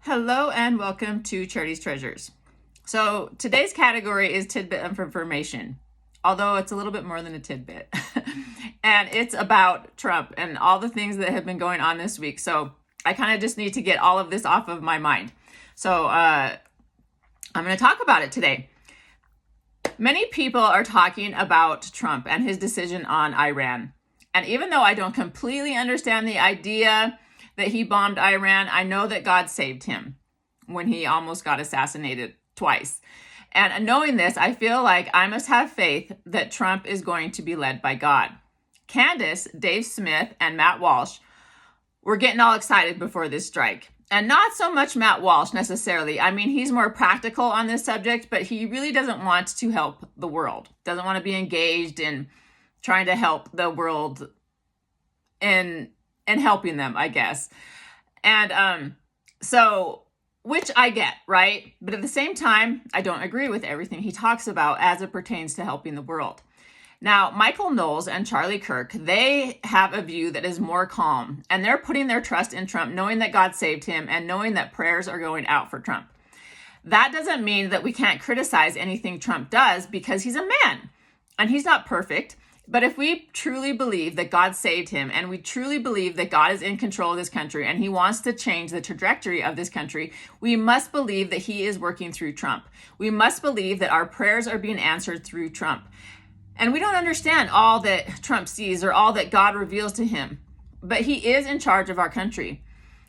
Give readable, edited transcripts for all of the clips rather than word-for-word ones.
Hello and welcome to Charity's Treasures. So today's category is tidbit of information, although it's a little bit more than a tidbit. And it's about Trump and all the things that have been going on this week. So I kind of just need to get all of this off of my mind. So I'm going to talk about it today. Many people are talking about Trump and his decision on Iran. And even though I don't completely understand the idea that he bombed Iran, I know that God saved him when he almost got assassinated twice. And knowing this, I feel like I must have faith that Trump is going to be led by God. Candace, Dave Smith, and Matt Walsh were getting all excited before this strike. And not so much Matt Walsh necessarily. I mean, he's more practical on this subject, but he really doesn't want to help the world. Doesn't want to be engaged in trying to help the world in helping them, I guess. And so, which I get, right? But at the same time, I don't agree with everything he talks about as it pertains to helping the world. Now, Michael Knowles and Charlie Kirk, they have a view that is more calm, and they're putting their trust in Trump, knowing that God saved him and knowing that prayers are going out for Trump. That doesn't mean that we can't criticize anything Trump does, because he's a man and he's not perfect. But if we truly believe that God saved him, and we truly believe that God is in control of this country and he wants to change the trajectory of this country, we must believe that he is working through Trump. We must believe that our prayers are being answered through Trump. And we don't understand all that Trump sees or all that God reveals to him, but he is in charge of our country.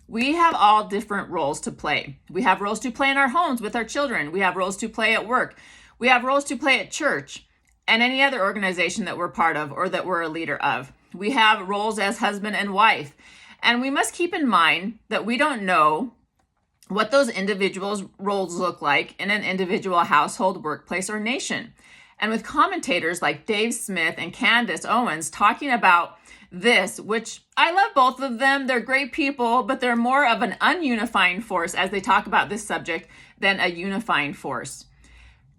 We have all different roles to play. We have roles to play in our homes with our children. We have roles to play at work. We have roles to play at church and any other organization that we're part of or that we're a leader of. We have roles as husband and wife. And we must keep in mind that we don't know what those individuals' roles look like in an individual household, workplace, or nation. And with commentators like Dave Smith and Candace Owens talking about this, which I love both of them, they're great people, but they're more of an ununifying force as they talk about this subject than a unifying force.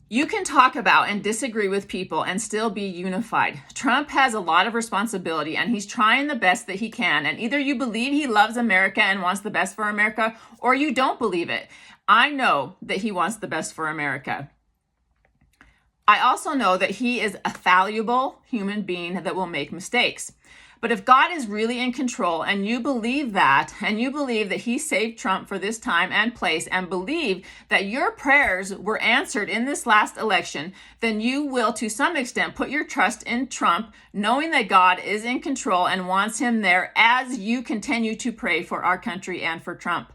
You can talk about and disagree with people and still be unified. Trump has a lot of responsibility and he's trying the best that he can. And either you believe he loves America and wants the best for America, or you don't believe it. I know that he wants the best for America. I also know that he is a fallible human being that will make mistakes. But if God is really in control and you believe that, and you believe that he saved Trump for this time and place, and believe that your prayers were answered in this last election, then you will to some extent put your trust in Trump, knowing that God is in control and wants him there as you continue to pray for our country and for Trump.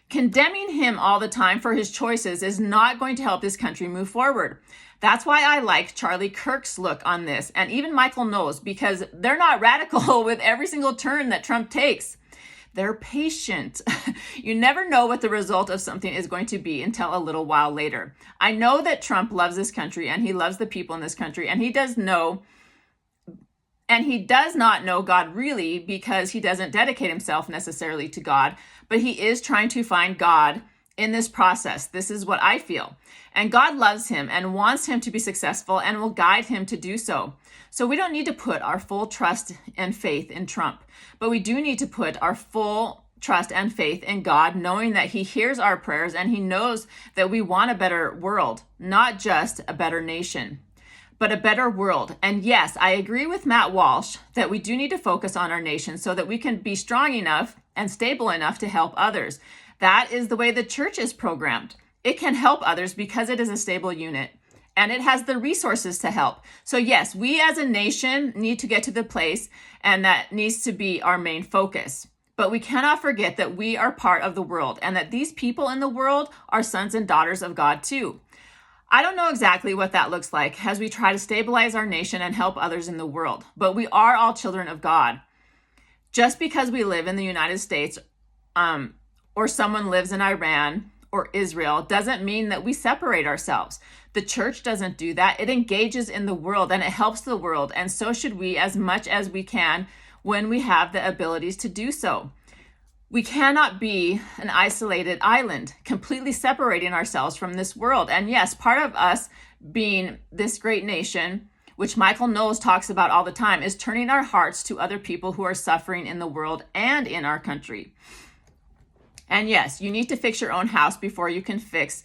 Condemning him all the time for his choices is not going to help this country move forward. That's why I like Charlie Kirk's look on this, and even Michael Knowles, because they're not radical with every single turn that Trump takes. They're patient. You never know what the result of something is going to be until a little while later. I know that Trump loves this country and he loves the people in this country, and he does not know God really, because he doesn't dedicate himself necessarily to God, but he is trying to find God in this process. This is what I feel. And God loves him and wants him to be successful and will guide him to do so. So we don't need to put our full trust and faith in Trump, but we do need to put our full trust and faith in God, knowing that he hears our prayers and he knows that we want a better world, not just a better nation, but a better world. And yes, I agree with Matt Walsh that we do need to focus on our nation so that we can be strong enough and stable enough to help others. That is the way the church is programmed. It can help others because it is a stable unit and it has the resources to help. So yes, we as a nation need to get to the place, and that needs to be our main focus. But we cannot forget that we are part of the world and that these people in the world are sons and daughters of God too. I don't know exactly what that looks like as we try to stabilize our nation and help others in the world, but we are all children of God. Just because we live in the United States, or someone lives in Iran or Israel, doesn't mean that we separate ourselves. The church doesn't do that. It engages in the world and it helps the world. And so should we, as much as we can when we have the abilities to do so. We cannot be an isolated island, completely separating ourselves from this world. And yes, part of us being this great nation, which Michael Knowles talks about all the time, is turning our hearts to other people who are suffering in the world and in our country. And yes, you need to fix your own house before you can fix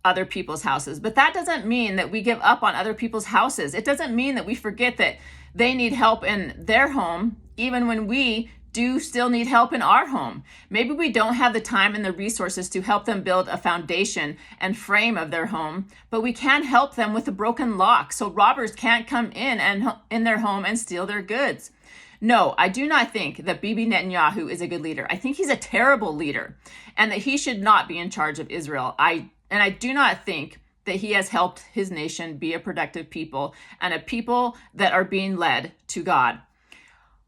other people's houses. But that doesn't mean that we give up on other people's houses. It doesn't mean that we forget that they need help in their home, even when we do still need help in our home. Maybe we don't have the time and the resources to help them build a foundation and frame of their home, but we can help them with a broken lock so robbers can't come in their home and steal their goods. No, I do not think that Bibi Netanyahu is a good leader. I think he's a terrible leader and that he should not be in charge of Israel. I do not think that he has helped his nation be a productive people and a people that are being led to God.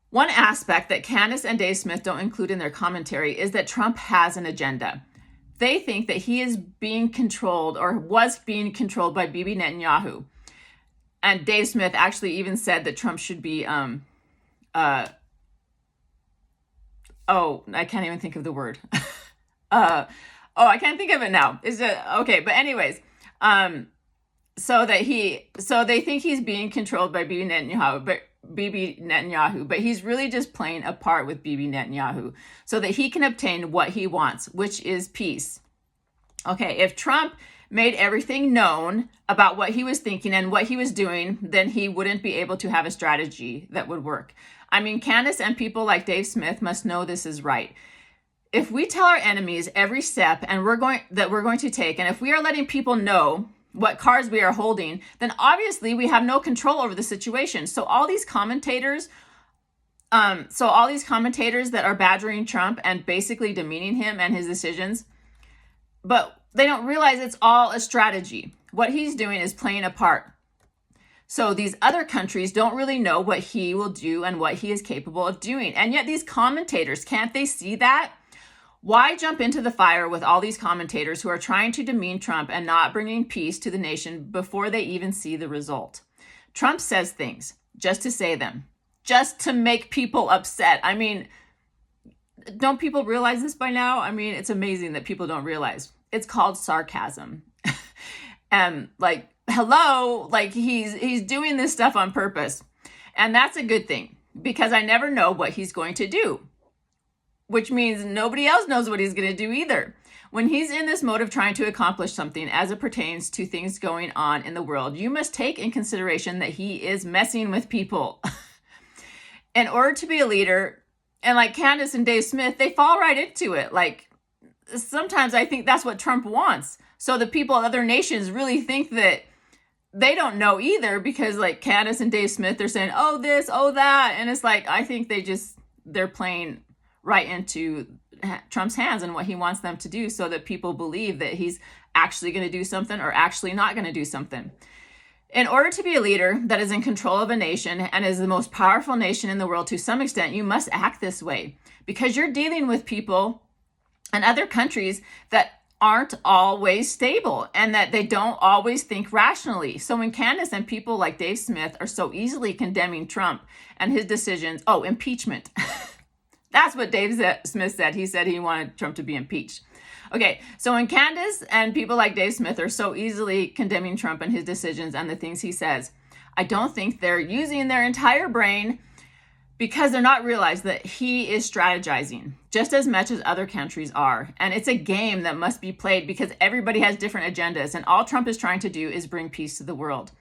One aspect that Candace and Dave Smith don't include in their commentary is that Trump has an agenda. They think that he is being controlled or was being controlled by Bibi Netanyahu. And Dave Smith actually even said that Trump should be, I can't even think of the word. I can't think of it now. Is it okay? But anyways, so they think he's being controlled by Bibi Netanyahu, but he's really just playing a part with Bibi Netanyahu so that he can obtain what he wants, which is peace. Okay, if Trump made everything known about what he was thinking and what he was doing, then he wouldn't be able to have a strategy that would work. I mean, Candace and people like Dave Smith must know this is right. If we tell our enemies every step we're going to take, and if we are letting people know what cards we are holding, then obviously we have no control over the situation. So all these commentators that are badgering Trump and basically demeaning him and his decisions, but they don't realize it's all a strategy. What he's doing is playing a part. So these other countries don't really know what he will do and what he is capable of doing. And yet these commentators, can't they see that? Why jump into the fire with all these commentators who are trying to demean Trump and not bringing peace to the nation before they even see the result? Trump says things just to say them, just to make people upset. I mean, don't people realize this by now? I mean, it's amazing that people don't realize. It's called sarcasm. And hello, he's doing this stuff on purpose. And that's a good thing because I never know what he's going to do, which means nobody else knows what he's going to do either. When he's in this mode of trying to accomplish something as it pertains to things going on in the world, you must take in consideration that he is messing with people. In order to be a leader, and like Candace and Dave Smith, they fall right into it. Sometimes I think that's what Trump wants. So the people of other nations really think that they don't know either because Candace and Dave Smith, they're saying, oh, this, oh, that. And it's I think they're playing right into Trump's hands and what he wants them to do so that people believe that he's actually going to do something or actually not going to do something. In order to be a leader that is in control of a nation and is the most powerful nation in the world to some extent, you must act this way because you're dealing with people and other countries that aren't always stable and that they don't always think rationally. So when Candace and people like Dave Smith are so easily condemning Trump and his decisions, impeachment. That's what Dave Smith said. He said he wanted Trump to be impeached. Okay, so when Candace and people like Dave Smith are so easily condemning Trump and his decisions and the things he says, I don't think they're using their entire brain because they're not realizing that he is strategizing just as much as other countries are. And it's a game that must be played because everybody has different agendas. And all Trump is trying to do is bring peace to the world.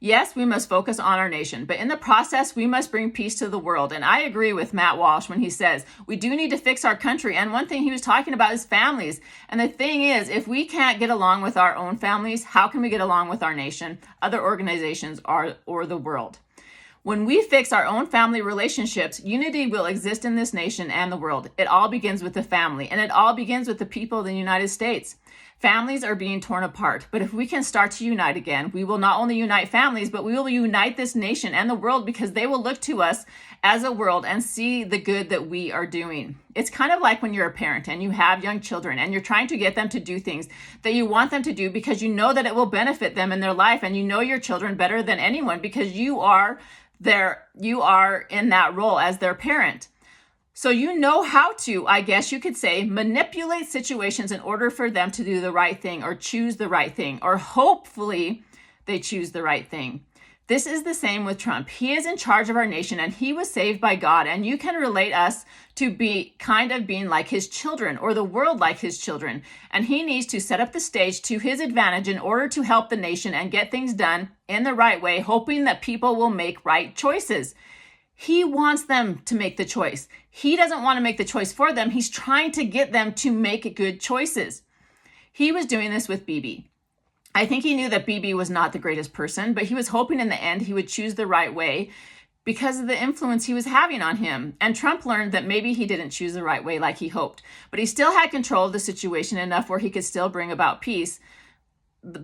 Yes, we must focus on our nation, but in the process, we must bring peace to the world. And I agree with Matt Walsh when he says we do need to fix our country. And one thing he was talking about is families. And the thing is, if we can't get along with our own families, how can we get along with our nation, other organizations, or the world? When we fix our own family relationships, unity will exist in this nation and the world. It all begins with the family, and it all begins with the people of the United States. Families are being torn apart, but if we can start to unite again, we will not only unite families, but we will unite this nation and the world because they will look to us as a world and see the good that we are doing. It's kind of like when you're a parent and you have young children and you're trying to get them to do things that you want them to do because you know that it will benefit them in their life, and you know your children better than anyone because you are in that role as their parent. So you know how to, I guess you could say, manipulate situations in order for them to do the right thing or choose the right thing, or hopefully they choose the right thing. This is the same with Trump. He is in charge of our nation and he was saved by God. And you can relate us to be kind of being like his children or the world like his children. And he needs to set up the stage to his advantage in order to help the nation and get things done in the right way, hoping that people will make right choices. He wants them to make the choice. He doesn't want to make the choice for them. He's trying to get them to make good choices. He was doing this with Bibi. I think he knew that Bibi was not the greatest person, but he was hoping in the end he would choose the right way because of the influence he was having on him. And Trump learned that maybe he didn't choose the right way like he hoped, but he still had control of the situation enough where he could still bring about peace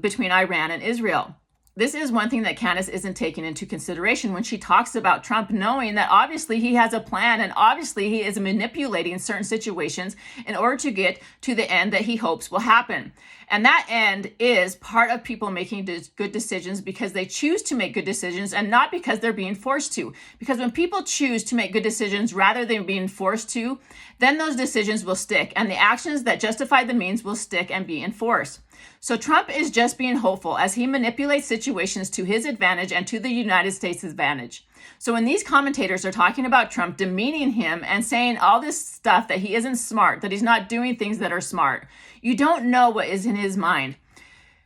between Iran and Israel. This is one thing that Candace isn't taking into consideration when she talks about Trump, knowing that obviously he has a plan and obviously he is manipulating certain situations in order to get to the end that he hopes will happen. And that end is part of people making good decisions because they choose to make good decisions and not because they're being forced to. Because when people choose to make good decisions rather than being forced to, then those decisions will stick and the actions that justify the means will stick and be enforced. So Trump is just being hopeful as he manipulates situations to his advantage and to the United States' advantage. So when these commentators are talking about Trump, demeaning him and saying all this stuff that he isn't smart, that he's not doing things that are smart, you don't know what is in his mind.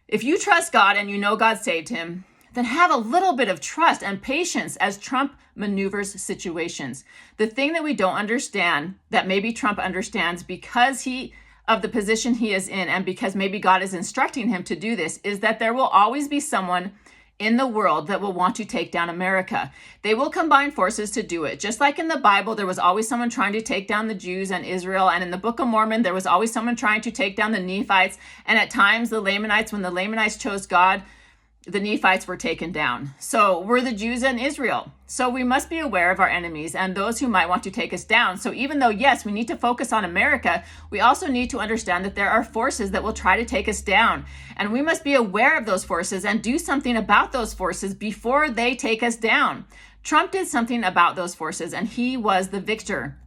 If you trust God and you know God saved him, then have a little bit of trust and patience as Trump maneuvers situations. The thing that we don't understand, that maybe Trump understands because of the position he is in and because maybe God is instructing him to do this, is that there will always be someone in the world that will want to take down America. They will combine forces to do it. Just like in the Bible, there was always someone trying to take down the Jews and Israel. And in the Book of Mormon, there was always someone trying to take down the Nephites. And at times, the Lamanites, when the Lamanites chose God, the Nephites were taken down. So were the Jews and Israel. So we must be aware of our enemies and those who might want to take us down. So even though, yes, we need to focus on America, we also need to understand that there are forces that will try to take us down. And we must be aware of those forces and do something about those forces before they take us down. Trump did something about those forces and he was the victor.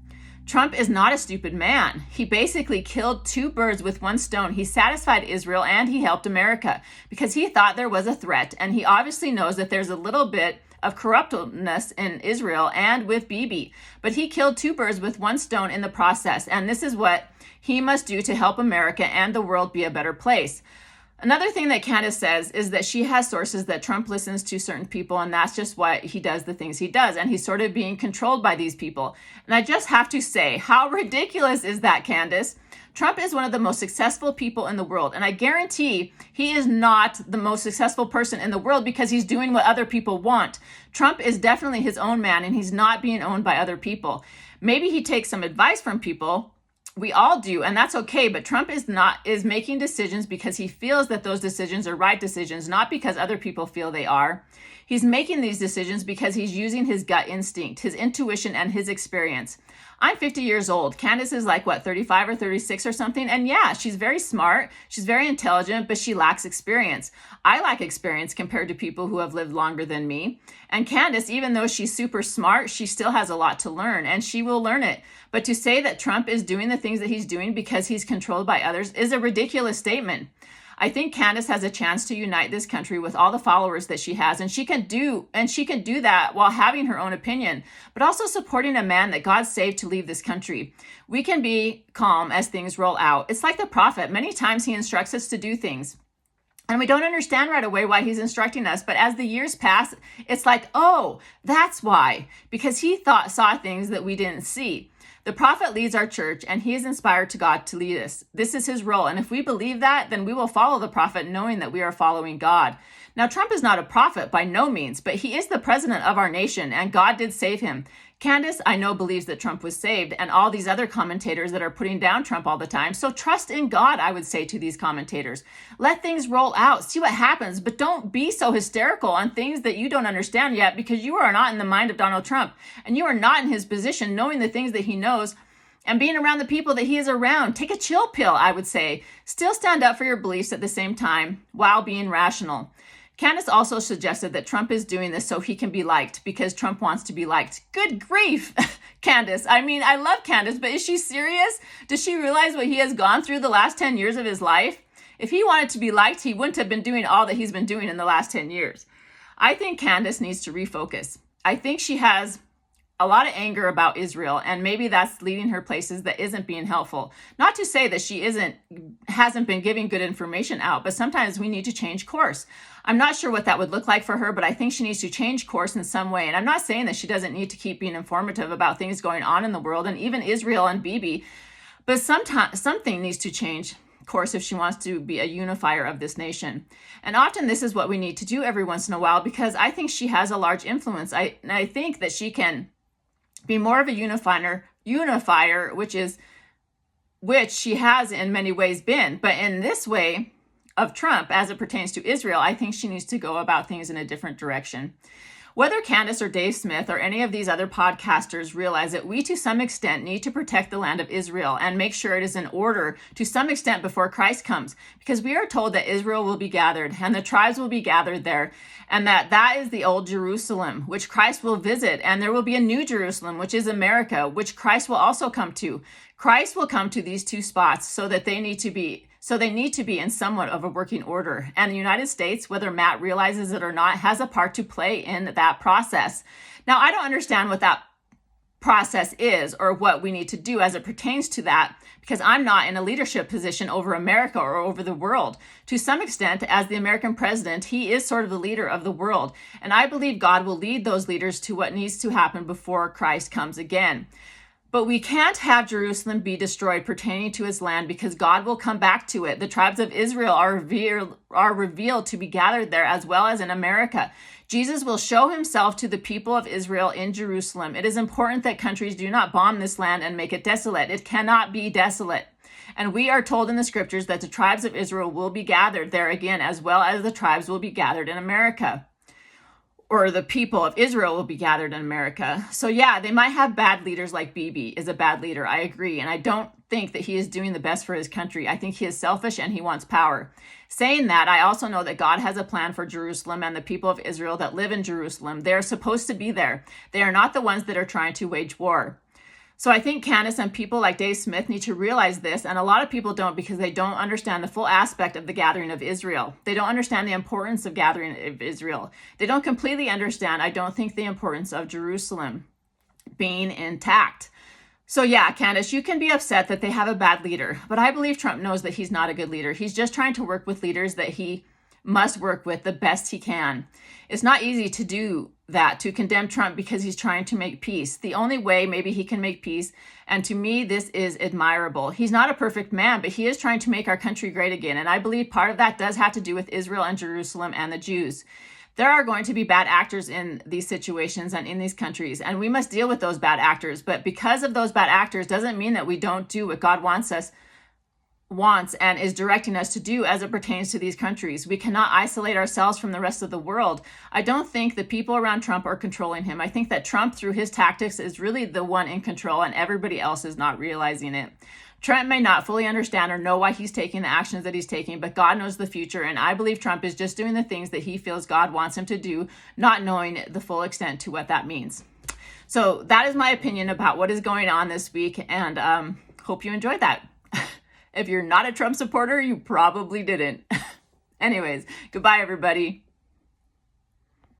Trump is not a stupid man. He basically killed two birds with one stone. He satisfied Israel and he helped America because he thought there was a threat. And he obviously knows that there's a little bit of corruptness in Israel and with Bibi. But he killed two birds with one stone in the process. And this is what he must do to help America and the world be a better place. Another thing that Candace says is that she has sources that Trump listens to certain people, and that's just why he does the things he does. And he's sort of being controlled by these people. And I just have to say, how ridiculous is that, Candace? Trump is one of the most successful people in the world. And I guarantee he is not the most successful person in the world because he's doing what other people want. Trump is definitely his own man, and he's not being owned by other people. Maybe he takes some advice from people. We all do, and that's okay, but Trump is making decisions because he feels that those decisions are right decisions, not because other people feel they are. He's making these decisions because he's using his gut instinct, his intuition, and his experience. I'm 50 years old. Candace is like, 35 or 36 or something? And yeah, she's very smart, she's very intelligent, but she lacks experience. I lack experience compared to people who have lived longer than me. And Candace, even though she's super smart, she still has a lot to learn, and she will learn it. But to say that Trump is doing the things that he's doing because he's controlled by others is a ridiculous statement. I think Candace has a chance to unite this country with all the followers that she has, and she can do that while having her own opinion, but also supporting a man that God saved to leave this country. We can be calm as things roll out. It's like the prophet. Many times he instructs us to do things, and we don't understand right away why he's instructing us. But as the years pass, it's like, oh, that's why, because he saw things that we didn't see. The prophet leads our church, and he is inspired to God to lead us. This is his role. And if we believe that, then we will follow the prophet knowing that we are following God. Now, Trump is not a prophet by no means, but he is the president of our nation, and God did save him. Candace, I know, believes that Trump was saved, and all these other commentators that are putting down Trump all the time. So trust in God, I would say to these commentators. Let things roll out, see what happens, but don't be so hysterical on things that you don't understand yet, because you are not in the mind of Donald Trump, and you are not in his position knowing the things that he knows and being around the people that he is around. Take a chill pill, I would say. Still stand up for your beliefs at the same time while being rational. Candace also suggested that Trump is doing this so he can be liked because Trump wants to be liked. Good grief, Candace. I mean, I love Candace, but is she serious? Does she realize what he has gone through the last 10 years of his life? If he wanted to be liked, he wouldn't have been doing all that he's been doing in the last 10 years. I think Candace needs to refocus. I think she has a lot of anger about Israel, and maybe that's leading her places that isn't being helpful. Not to say that she hasn't been giving good information out, but sometimes we need to change course. I'm not sure what that would look like for her, but I think she needs to change course in some way. And I'm not saying that she doesn't need to keep being informative about things going on in the world and even Israel and Bibi, but sometimes something needs to change course if she wants to be a unifier of this nation. And often this is what we need to do every once in a while, because I think she has a large influence. I think that she can be more of a unifier, which she has in many ways been. But in this way of Trump, as it pertains to Israel, I think she needs to go about things in a different direction. Whether Candace or Dave Smith or any of these other podcasters realize that we to some extent need to protect the land of Israel and make sure it is in order to some extent before Christ comes, because we are told that Israel will be gathered and the tribes will be gathered there, and that is the old Jerusalem, which Christ will visit, and there will be a new Jerusalem, which is America, which Christ will also come to. Christ will come to these two spots so they need to be in somewhat of a working order. And the United States, whether Matt realizes it or not, has a part to play in that process. Now, I don't understand what that process is or what we need to do as it pertains to that, because I'm not in a leadership position over America or over the world. To some extent, as the American president, he is sort of the leader of the world. And I believe God will lead those leaders to what needs to happen before Christ comes again. But we can't have Jerusalem be destroyed pertaining to his land, because God will come back to it. The tribes of Israel are revealed to be gathered there, as well as in America. Jesus will show himself to the people of Israel in Jerusalem. It is important that countries do not bomb this land and make it desolate. It cannot be desolate. And we are told in the scriptures that the tribes of Israel will be gathered there again, as well as the tribes will be gathered in America. Or the people of Israel will be gathered in America. So yeah, they might have bad leaders, like Bibi is a bad leader. I agree. And I don't think that he is doing the best for his country. I think he is selfish and he wants power. Saying that, I also know that God has a plan for Jerusalem and the people of Israel that live in Jerusalem. They are supposed to be there. They are not the ones that are trying to wage war. So I think Candace and people like Dave Smith need to realize this, and a lot of people don't, because they don't understand the full aspect of the gathering of Israel. They don't understand the importance of gathering of Israel. They don't completely understand, I don't think, the importance of Jerusalem being intact. So yeah, Candace, you can be upset that they have a bad leader, but I believe Trump knows that he's not a good leader. He's just trying to work with leaders that he must work with the best he can. It's not easy to do that, to condemn Trump because he's trying to make peace. The only way maybe he can make peace, and to me, this is admirable. He's not a perfect man, but he is trying to make our country great again. And I believe part of that does have to do with Israel and Jerusalem and the Jews. There are going to be bad actors in these situations and in these countries, and we must deal with those bad actors. But because of those bad actors doesn't mean that we don't do what God wants and is directing us to do as it pertains to these countries. We cannot isolate ourselves from the rest of the world. I don't think the people around Trump are controlling him. I think that Trump, through his tactics, is really the one in control, and everybody else is not realizing it. Trump may not fully understand or know why he's taking the actions that he's taking, but God knows the future, and I believe Trump is just doing the things that he feels God wants him to do, not knowing the full extent to what that means. So that is my opinion about what is going on this week, and hope you enjoyed that. If you're not a Trump supporter, you probably didn't. Anyways, goodbye, everybody.